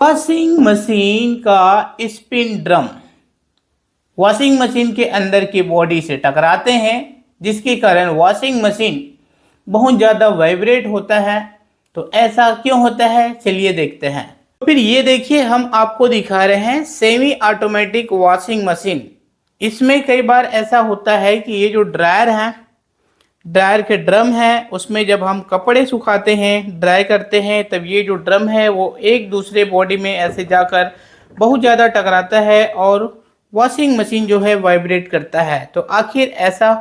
Washing machine का spin drum washing machine के अंदर की बॉडी से टकराते हैं, जिसके कारण वॉशिंग मशीन बहुत ज़्यादा वाइब्रेट होता है। तो ऐसा क्यों होता है, चलिए देखते हैं। तो फिर ये देखिए, हम आपको दिखा रहे हैं सेमी ऑटोमेटिक वॉशिंग मशीन। इसमें कई बार ऐसा होता है कि ये जो ड्रायर है, ड्रायर के ड्रम है, उसमें जब हम कपड़े सुखाते हैं, ड्राई करते हैं, तब ये जो ड्रम है वो एक दूसरे बॉडी में ऐसे जाकर बहुत ज़्यादा टकराता है और वॉशिंग मशीन जो है वाइब्रेट करता है। तो आखिर ऐसा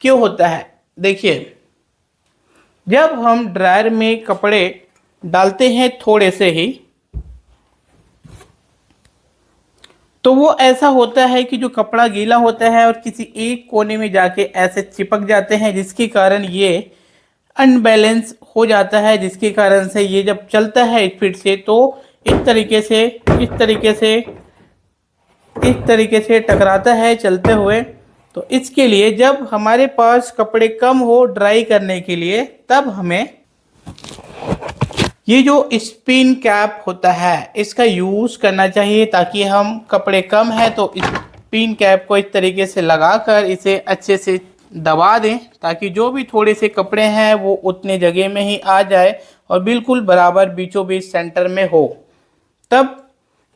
क्यों होता है? देखिए, जब हम ड्रायर में कपड़े डालते हैं थोड़े से ही, तो वो ऐसा होता है कि जो कपड़ा गीला होता है और किसी एक कोने में जाके ऐसे चिपक जाते हैं, जिसके कारण ये अनबैलेंस हो जाता है, जिसके कारण से ये जब चलता है स्पीड से तो इस तरीके से टकराता है चलते हुए। तो इसके लिए जब हमारे पास कपड़े कम हो ड्राई करने के लिए, तब हमें ये जो स्पिन कैप होता है इसका यूज़ करना चाहिए, ताकि हम कपड़े कम है तो इस स्पिन कैप को इस तरीके से लगाकर इसे अच्छे से दबा दें, ताकि जो भी थोड़े से कपड़े हैं वो उतने जगह में ही आ जाए और बिल्कुल बराबर बीचों बीच सेंटर में हो। तब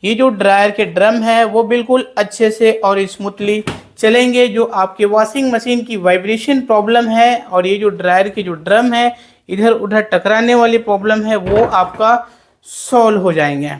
ये जो ड्रायर के ड्रम है वो बिल्कुल अच्छे से और स्मूथली चलेंगे। जो आपके वॉशिंग मशीन की वाइब्रेशन प्रॉब्लम है और ये जो ड्रायर के जो ड्रम है इधर उधर टकराने वाली प्रॉब्लम है, वो आपका सॉल्व हो जाएंगे।